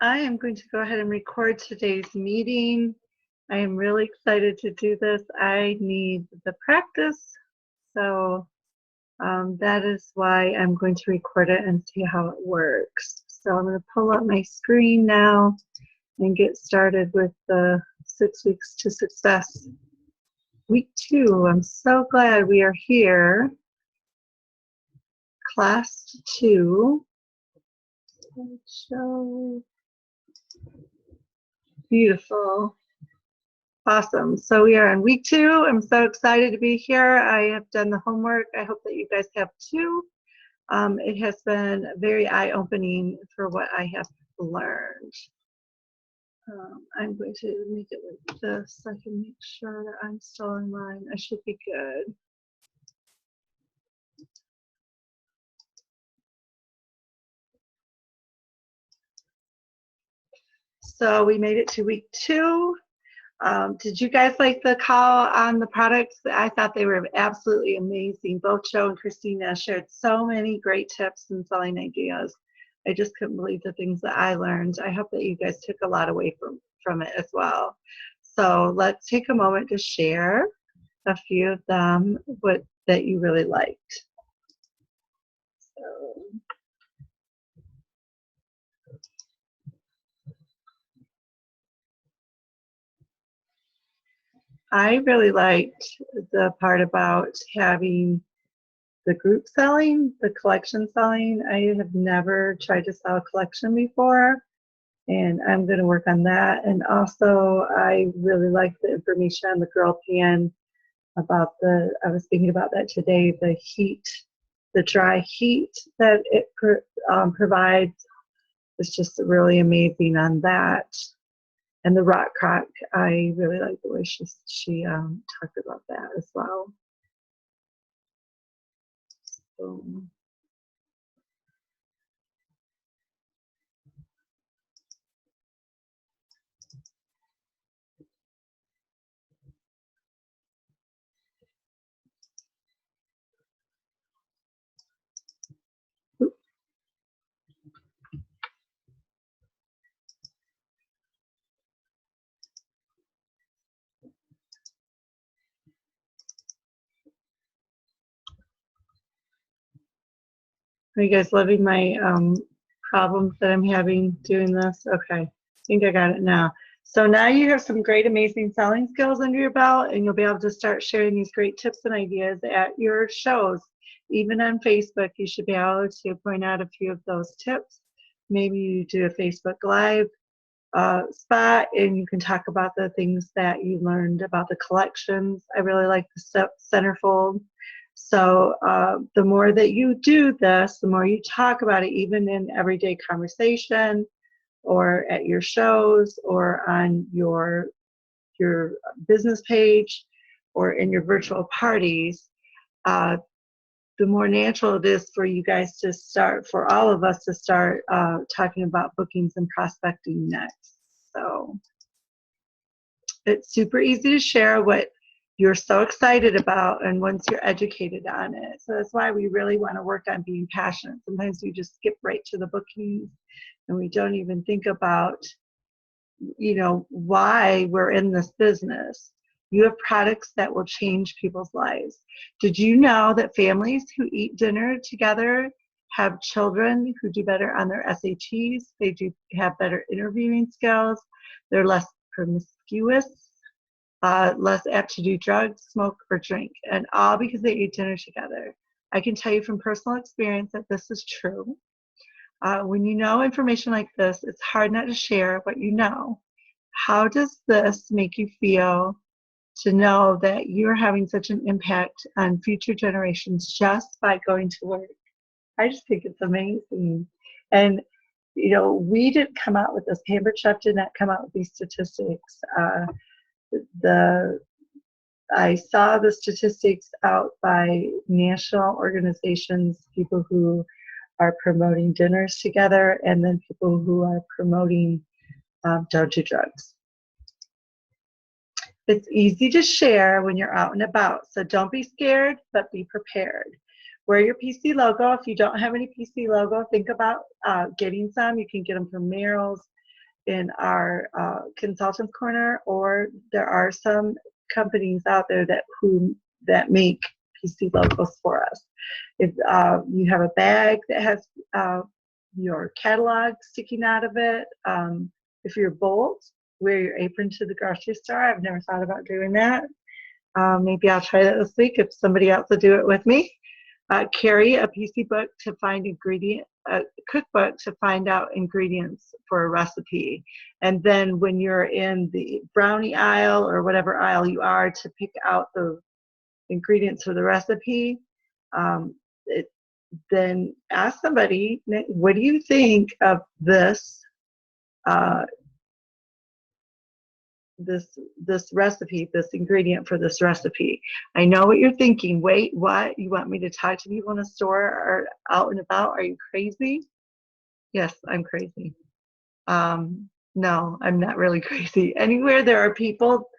I am going to go ahead and record today's meeting. I am really excited to do this. I need the practice, so that is why I'm going to record it and see how it works. So I'm going to pull up my screen now and get started with the 6 weeks to success. Week 2, I'm so glad we are here. Class 2. Show. Beautiful. Awesome. So we are on week 2. I'm so excited to be here. I have done the homework. I hope that you guys have too. It has been very eye-opening for what I have learned. I'm going to make it like this so I can make sure that I'm still online. I should be good. So we made it to week 2. Did you guys like the call on the products? I thought they were absolutely amazing. Both Joe and Christina shared so many great tips and selling ideas. I just couldn't believe the things that I learned. I hope that you guys took a lot away from it as well. So let's take a moment to share a few of them that you really liked. So. I really liked the part about having the group selling, the collection selling. I have never tried to sell a collection before, and I'm going to work on that. And also, I really like the information on the girl pan about I was thinking about that today, the heat, the dry heat that it provides is just really amazing on that. And the rock crock, I really like the way she talked about that as well. So. Are you guys loving my problems that I'm having doing this? Okay, I think I got it now. So now you have some great, amazing selling skills under your belt, and you'll be able to start sharing these great tips and ideas at your shows. Even on Facebook, you should be able to point out a few of those tips. Maybe you do a Facebook Live spot, and you can talk about the things that you learned about the collections. I really like the centerfold. So the more that you do this, the more you talk about it, even in everyday conversation or at your shows or on your business page or in your virtual parties, the more natural it is for you guys to start, for all of us to start talking about bookings and prospecting next. So it's super easy to share what you're so excited about, and once you're educated on it. So that's why we really want to work on being passionate. Sometimes we just skip right to the bookings and we don't even think about, why we're in this business. You have products that will change people's lives. Did you know that families who eat dinner together have children who do better on their SATs? They do have better interviewing skills. They're less promiscuous. Less apt to do drugs, smoke, or drink, and all because they eat dinner together. I can tell you from personal experience that this is true. When you know information like this, it's hard not to share what you know. How does this make you feel to know that you're having such an impact on future generations just by going to work? I just think it's amazing. And we didn't come out with this. Pampered Chef did not come out with these statistics. I saw the statistics out by national organizations, people who are promoting dinners together, and then people who are promoting don't do drugs. It's easy to share when you're out and about, so don't be scared, but be prepared. Wear your PC logo. If you don't have any PC logo, think about getting some. You can get them from Merrell's. in our consultants corner, or there are some companies out there that make PC logos for us. If you have a bag that has your catalog sticking out of it, if you're bold, wear your apron to the grocery store. I've never thought about doing that. Maybe I'll try that this week if somebody else will do it with me. Carry a PC book to find a cookbook to find out ingredients for a recipe. And then when you're in the brownie aisle or whatever aisle you are to pick out the ingredients for the recipe, then ask somebody, what do you think of this this recipe, this ingredient for this recipe? I know what you're thinking. Wait, what? You want me to talk to people in a store or out and about? Are you crazy? Yes, I'm crazy. No, I'm not really crazy. Anywhere there are people,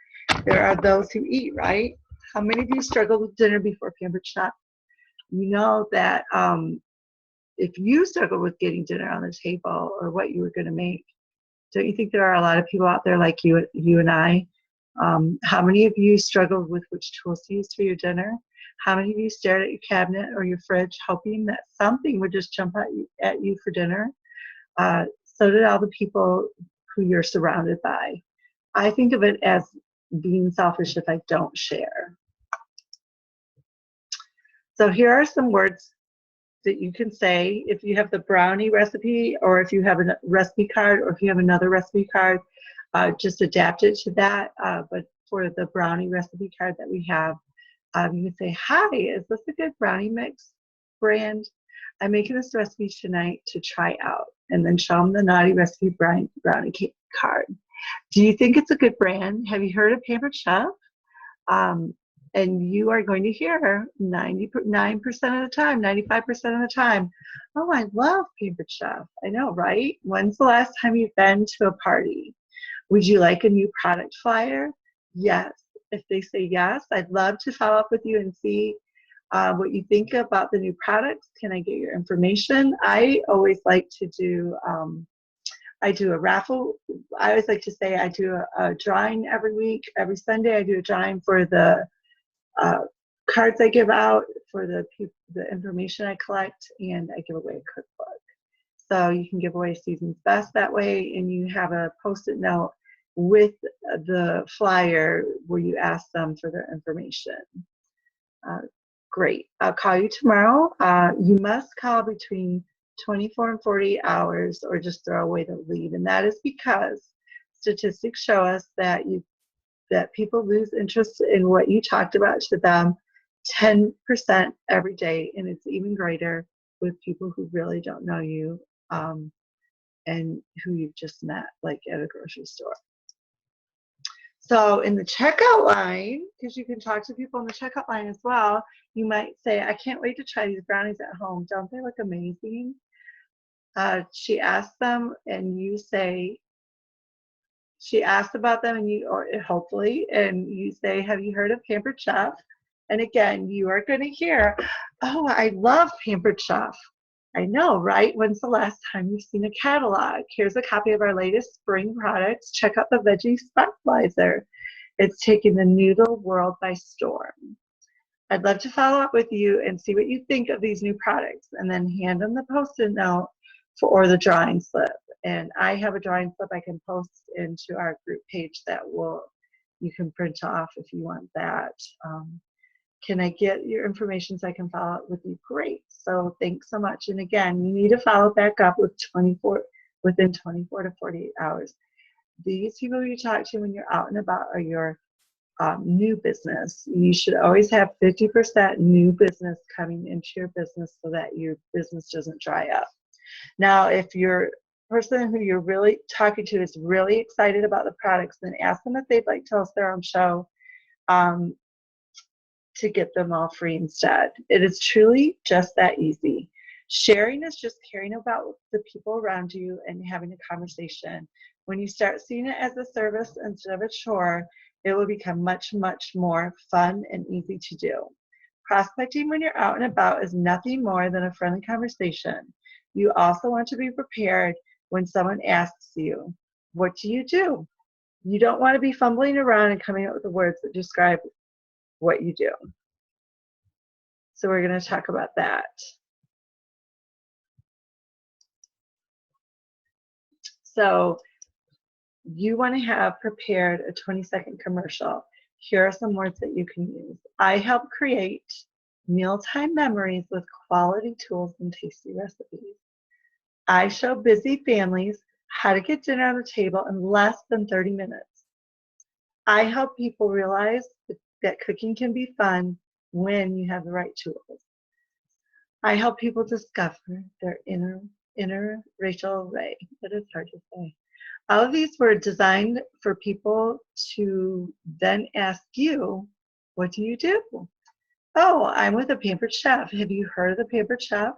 there are those who eat, right? How many of you struggle with dinner before Pampered Chef? You know that if you struggle with getting dinner on the table or what you were going to make, don't you think there are a lot of people out there like you and I? How many of you struggled with which tools to use for your dinner? How many of you stared at your cabinet or your fridge hoping that something would just jump at you for dinner? So did all the people who you're surrounded by. I think of it as being selfish if I don't share. So here are some words that you can say if you have the brownie recipe, or if you have a recipe card, or if you have another recipe card, just adapt it to that. But for the brownie recipe card that we have, you can say, hi, is this a good brownie mix brand? I'm making this recipe tonight to try out. And then show them the naughty recipe brownie cake card. Do you think it's a good brand? Have you heard of Pampered Chef? And you are going to hear 99% of the time, 95% of the time, oh, I love Pampered Chef. I know, right? When's the last time you've been to a party? Would you like a new product flyer? Yes. If they say yes, I'd love to follow up with you and see what you think about the new products. Can I get your information? I always like to do, I do a raffle. I always like to say I do a drawing every week. Every Sunday I do a drawing for the cards I give out, for the information I collect, and I give away a cookbook. So you can give away Season's Best that way, and you have a Post-it note with the flyer where you ask them for their information. Great. I'll call you tomorrow. You must call between 24 and 48 hours, or just throw away the lead. And that is because statistics show us that people lose interest in what you talked about to them 10% every day, and it's even greater with people who really don't know you and who you've just met, like at a grocery store. So in the checkout line, because you can talk to people in the checkout line as well, you might say, I can't wait to try these brownies at home. Don't they look amazing? She asked them, and you say, she asked about them, and you, or hopefully, and you say, have you heard of Pampered Chef? And again, you are going to hear, oh, I love Pampered Chef. I know, right? When's the last time you've seen a catalog? Here's a copy of our latest spring products. Check out the Veggie Spotlizer. It's taking the noodle world by storm. I'd love to follow up with you and see what you think of these new products, and then hand them the Post-it note or the drawing slip. And I have a drawing slip I can post into our group page that you can print off if you want that. Can I get your information so I can follow up with you? Great. So thanks so much. And again, you need to follow back up within 24 to 48 hours. These people you talk to when you're out and about are your new business. You should always have 50% new business coming into your business so that your business doesn't dry up. Now, if your person who you're really talking to is really excited about the products, then ask them if they'd like to host their own show to get them all free instead. It is truly just that easy. Sharing is just caring about the people around you and having a conversation. When you start seeing it as a service instead of a chore, it will become much, much more fun and easy to do. Prospecting when you're out and about is nothing more than a friendly conversation. You also want to be prepared when someone asks you, what do you do? You don't want to be fumbling around and coming up with the words that describe what you do. So we're going to talk about that. So you want to have prepared a 20-second commercial. Here are some words that you can use. I help create mealtime memories with quality tools and tasty recipes. I show busy families how to get dinner on the table in less than 30 minutes. I help people realize that cooking can be fun when you have the right tools. I help people discover their inner Rachel Ray. That is hard to say. All of these were designed for people to then ask you, what do you do? Oh, I'm with a pampered chef. Have you heard of the pampered chef?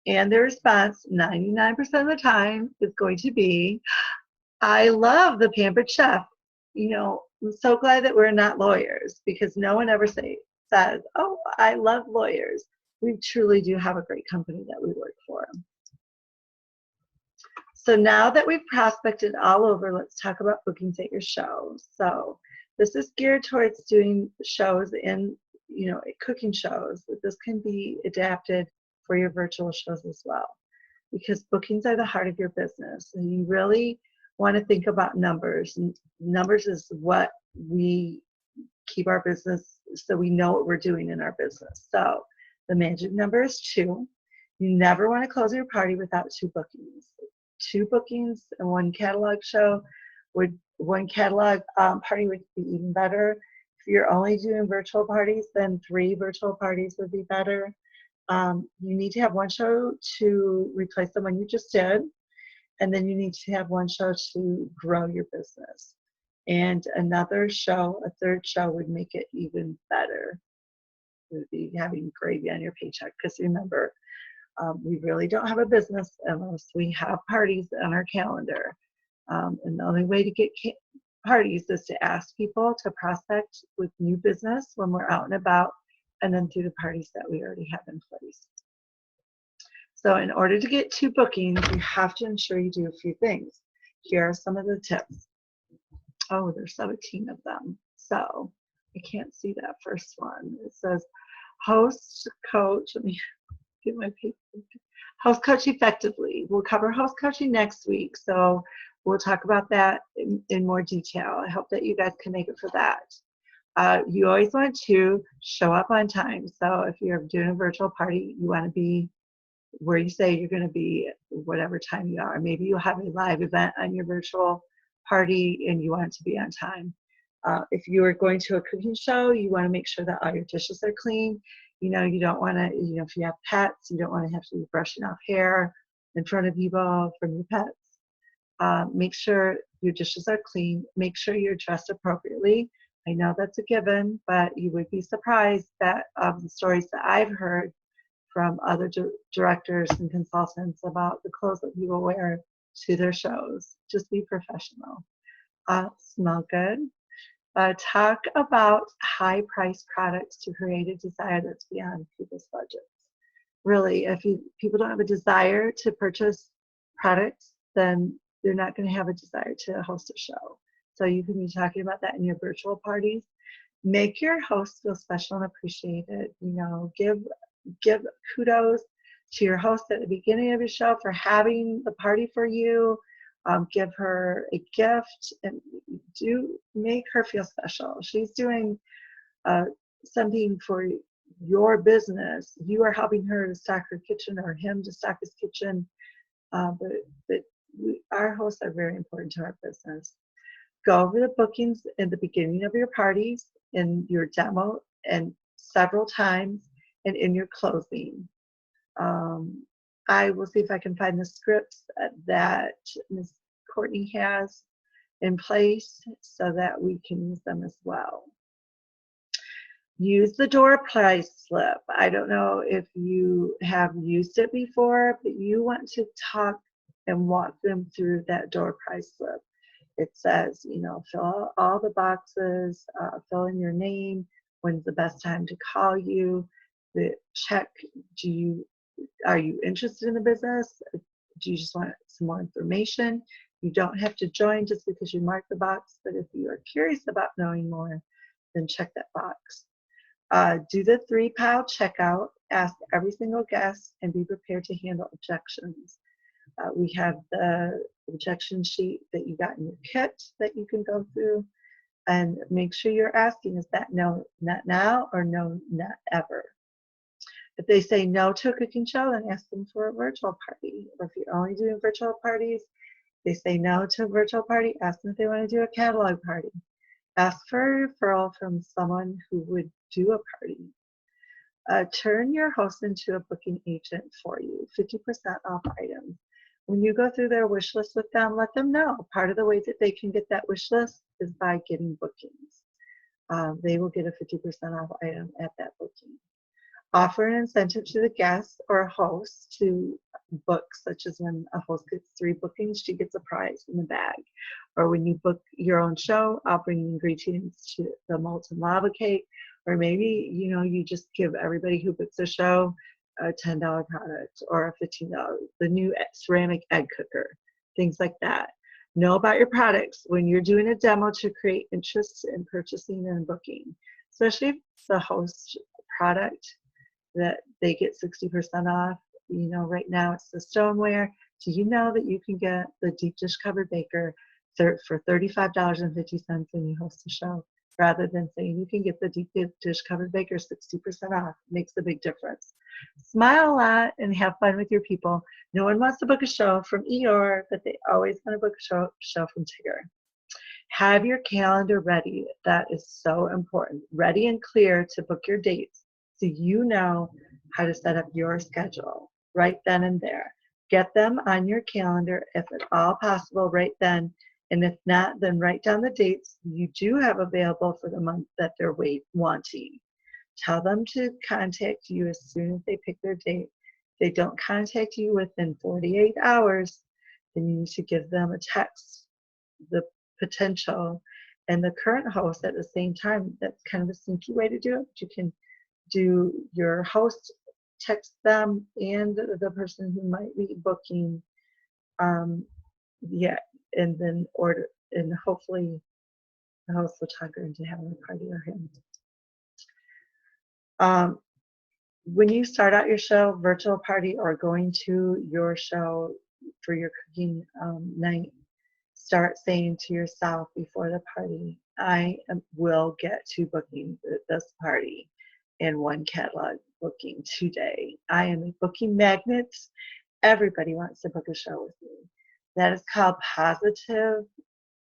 And their response 99% of the time is going to be, I love the pampered chef. You know, I'm so glad that we're not lawyers, because no one ever says, oh, I love lawyers. We truly do have a great company that we work for. So now that we've prospected all over, let's talk about bookings at your show. So this is geared towards doing shows in, cooking shows. But this can be adapted for your virtual shows as well, because bookings are the heart of your business. And you really want to think about numbers. And numbers is what we keep our business, so we know what we're doing in our business. So the magic number is 2. You never want to close your party without 2 bookings. 2 bookings and 1 catalog show one catalog party would be even better. If you're only doing virtual parties, then 3 virtual parties would be better. You need to have 1 show to replace the one you just did, and then you need to have 1 show to grow your business. And another show, a 3rd show, would make it even better. It would be having gravy on your paycheck, because remember, we really don't have a business unless we have parties on our calendar. And the only way to get parties is to ask people to prospect with new business when we're out and about, and then through the parties that we already have in place. So in order to get 2 bookings, you have to ensure you do a few things. Here are some of the tips. Oh, there's 17 of them. So I can't see that first one. It says host coach. Let me get my paper. Host coach effectively. We'll cover host coaching next week, so we'll talk about that in more detail. I hope that you guys can make it for that. You always want to show up on time. So if you're doing a virtual party, you want to be where you say you're going to be whatever time you are. Maybe you'll have a live event on your virtual party and you want it to be on time. If you are going to a cooking show, you want to make sure that all your dishes are clean. You don't want to, if you have pets, you don't want to have to be brushing off hair in front of people from your pets. Make sure your dishes are clean. Make sure you're dressed appropriately. I know that's a given, but you would be surprised that the stories that I've heard from other directors and consultants about the clothes that people wear to their shows. Just be professional. Smell good. Talk about high-priced products to create a desire that's beyond people's budgets. Really, if people don't have a desire to purchase products, then they're not going to have a desire to host a show. So you can be talking about that in your virtual parties. Make your host feel special and appreciated. Give kudos to your host at the beginning of your show for having the party for you. Give her a gift and do make her feel special. She's doing something for your business. You are helping her to stock her kitchen or him to stock his kitchen. But our hosts are very important to our business. Go over the bookings in the beginning of your parties, in your demo, and several times, and in your closing. I will see if I can find the scripts that Ms. Courtney has in place so that we can use them as well. Use the door price slip. I don't know if you have used it before, but you want to talk and walk them through that door price slip. It says, fill all the boxes, fill in your name, when's the best time to call you, the check, are you interested in the business? Do you just want some more information? You don't have to join just because you mark the box, but if you are curious about knowing more, then check that box. Do the 3-pile checkout, ask every single guest, and be prepared to handle objections. We have the objection sheet that you got in your kit that you can go through, and make sure you're asking, is that no, not now, or no, not ever? If they say no to a cooking show, then ask them for a virtual party. Or if you're only doing virtual parties, they say no to a virtual party, ask them if they want to do a catalog party. Ask for a referral from someone who would do a party. Turn your host into a booking agent for you, 50% off items. When you go through their wish list with them, let them know. Part of the way that they can get that wish list is by getting bookings. They will get a 50% off item at that booking. Offer an incentive to the guest or a host to book, such as when a host gets 3 bookings, she gets a prize in the bag. Or when you book your own show, I'll bring ingredients to the molten lava cake. Or maybe, you just give everybody who books a show a $10 product or a $15, the new ceramic egg cooker, things like that. Know about your products when you're doing a demo to create interest in purchasing and booking, especially if it's a host product that they get 60% off. Right now it's the stoneware. Do you know that you can get the deep dish covered baker for $35.50 when you host a show, rather than saying you can get the deep dish covered baker 60% off? It makes a big difference. Smile a lot and have fun with your people. No one wants to book a show from Eeyore, but they always want to book a show from Tigger. Have your calendar ready. That is so important. Ready and clear to book your dates, so you know how to set up your schedule right then and there. Get them on your calendar if at all possible right then, and if not, then write down the dates you do have available for the month that they're wanting. Tell them to contact you as soon as they pick their date. If they don't contact you within 48 hours, then you need to give them a text, the potential and the current host at the same time. That's kind of a sneaky way to do it, but you can do your host, text them and the person who might be booking, and then order, and hopefully the host will talk her into having a party or him. When you start out your show, virtual party, or going to your show for your cooking night, start saying to yourself before the party, I will get 2 bookings at this party and 1 catalog booking today. I am a booking magnet. Everybody wants to book a show with me. That is called positive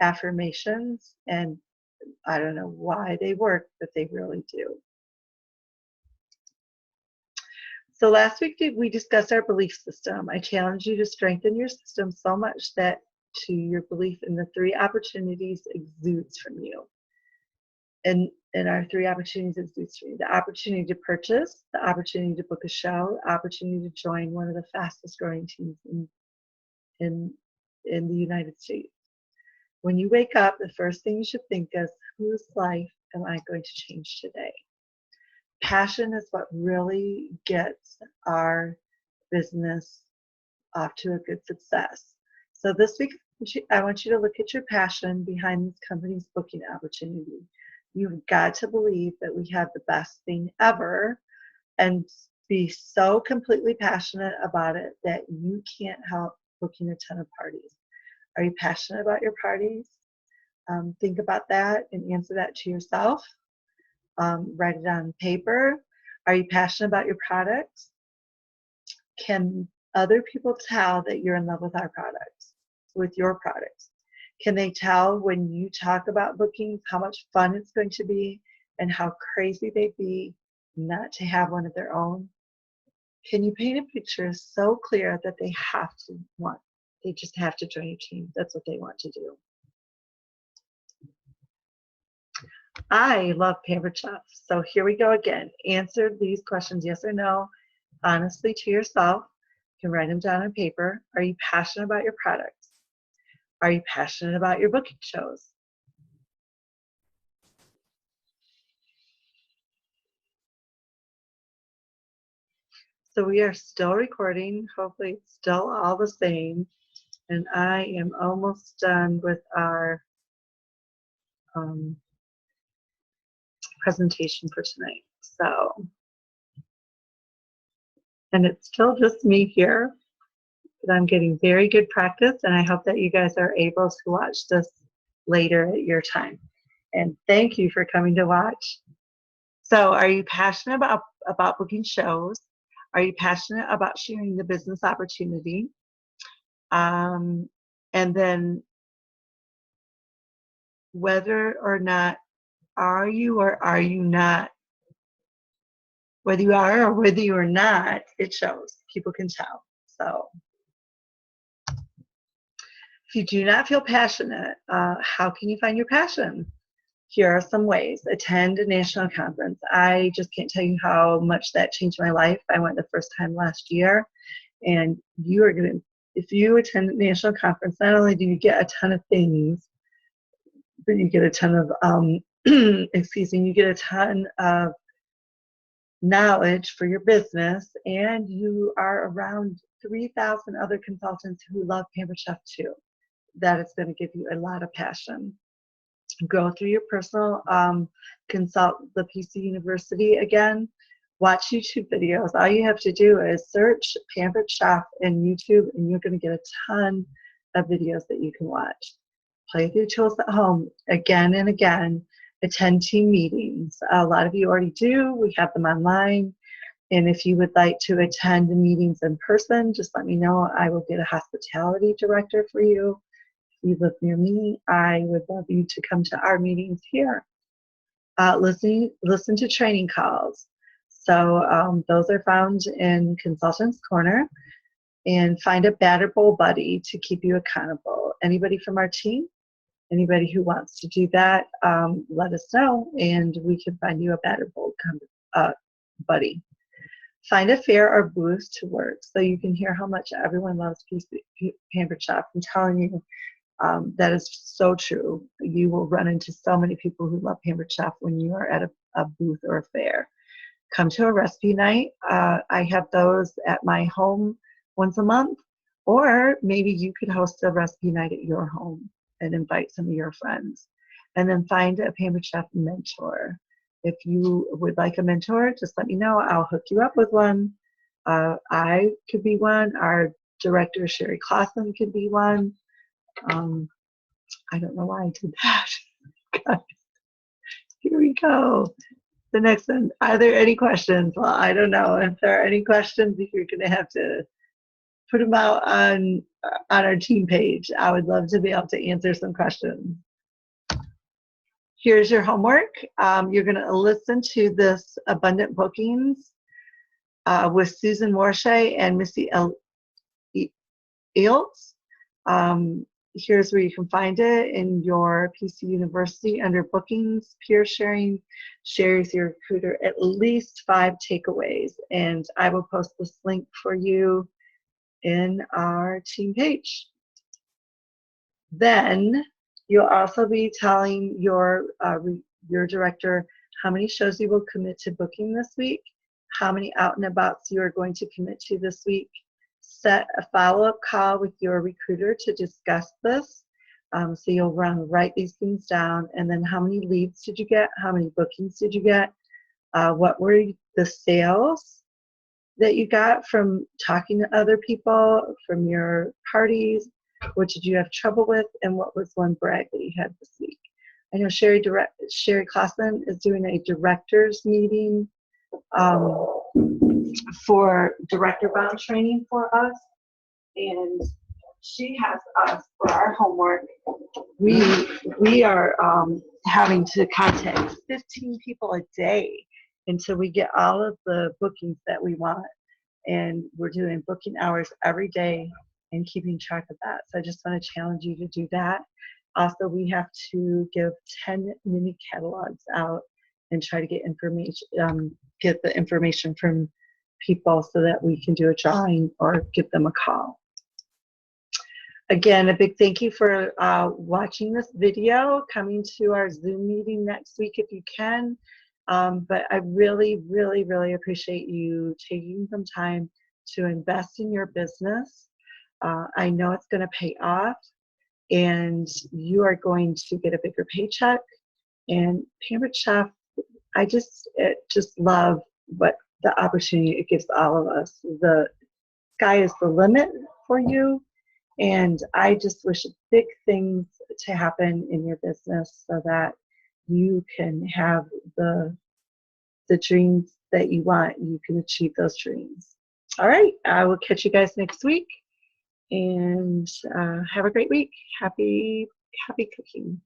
affirmations, and I don't know why they work, but they really do. So last week we discussed our belief system. I challenged you to strengthen your system so much that to your belief in the 3 opportunities exudes from you. And our 3 opportunities exudes from you: the opportunity to purchase, the opportunity to book a show, opportunity to join one of the fastest growing teams in the United States. When you wake up, the first thing you should think is, whose life am I going to change today? Passion is what really gets our business off to a good success. So this week, I want you to look at your passion behind this company's booking opportunity. You've got to believe that we have the best thing ever and be so completely passionate about it that you can't help booking a ton of parties. Are you passionate about your parties? Think about that and answer that to yourself. Write it on paper. Are you passionate about your products? Can other people tell that you're in love with our products, with your products? Can they tell when you talk about bookings how much fun it's going to be and how crazy they'd be not to have one of their own? Can you paint a picture so clear that they just have to join your team? That's what they want to do. I love pampered chefs. So here we go again. Answer these questions, yes or no, honestly to yourself. You can write them down on paper. Are you passionate about your products? Are you passionate about your booking shows? So we are still recording. Hopefully it's still all the same. And I am almost done with our presentation for tonight. So, and it's still just me here, but I'm getting very good practice, and I hope that you guys are able to watch this later at your time. And thank you for coming to watch. So, are you passionate about booking shows? Are you passionate about sharing the business opportunity? And then whether or not are you or are you not? Whether you are or whether you are not, it shows. People can tell. So if you do not feel passionate, how can you find your passion? Here are some ways. Attend a national conference. I just can't tell you how much that changed my life. I went the first time last year, and you are going to, if you attend a national conference, not only do you get a ton of things, but you get a ton of, excuse me, you get a ton of knowledge for your business, and you are around 3,000 other consultants who love Pampered Chef too. That is going to give you a lot of passion. Go through your personal, consult the PC University again, watch YouTube videos. All you have to do is search Pampered Chef in YouTube, and you're going to get a ton of videos that you can watch. Play with your tools at home again and again. Attend team meetings. A lot of you already do. We have them online. And if you would like to attend the meetings in person, just let me know. I will get a hospitality director for you. If you live near me, I would love you to come to our meetings here. Listen to training calls. So those are found in Consultants Corner. And find a Batter Bowl buddy to keep you accountable. Anybody from our team? Anybody who wants to do that, let us know, and we can find you a Batter Bowl buddy. Find a fair or booth to work so you can hear how much everyone loves Pampered Chef. I'm telling you, that is so true. You will run into so many people who love Pampered Chef when you are at a booth or a fair. Come to a recipe night. I have those at my home once a month, or maybe you could host a recipe night at your home and invite some of your friends. And then find a Pampered Chef mentor. If you would like a mentor, just let me know. I'll hook you up with one. I could be one. Our director, Sherry Clausen, could be one. I don't know why I did that. Here we go. The next one. Are there any questions? Well, I don't know. If there are any questions, you're going to have to put them out on our team page. I would love to be able to answer some questions. Here's your homework. You're going to listen to this Abundant Bookings with Susan Morshay and Missy Eeltz. Here's where you can find it in your PC University under Bookings, Peer Sharing, Share with Your Recruiter, at least 5 takeaways. And I will post this link for you in our team page. Then you'll also be telling your director how many shows you will commit to booking this week, how many out and abouts you are going to commit to this week. Set a follow-up call with your recruiter to discuss this. So you'll write these things down, and then how many leads did you get? How many bookings did you get? What were the sales that you got from talking to other people, from your parties? What did you have trouble with? And what was one brag that you had this week? I know Sherry Clausen is doing a director's meeting for director bound training for us, and she has us for our homework. We are having to contact 15 people a day until we get all of the bookings that we want, and we're doing booking hours every day and keeping track of that. So I just want to challenge you to do that. Also, we have to give 10 mini catalogs out and try to get information, get the information from people so that we can do a drawing or give them a call. Again, a big thank you for watching this video, coming to our Zoom meeting next week if you can. But I really, really, really appreciate you taking some time to invest in your business. I know it's going to pay off, and you are going to get a bigger paycheck. And Pampered Chef, just love what the opportunity it gives all of us. The sky is the limit for you, and I just wish big things to happen in your business so that you can have the dreams that you want. You can achieve those dreams. All right, I will catch you guys next week, and have a great week. Happy cooking.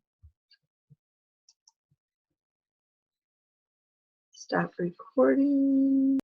Stop recording.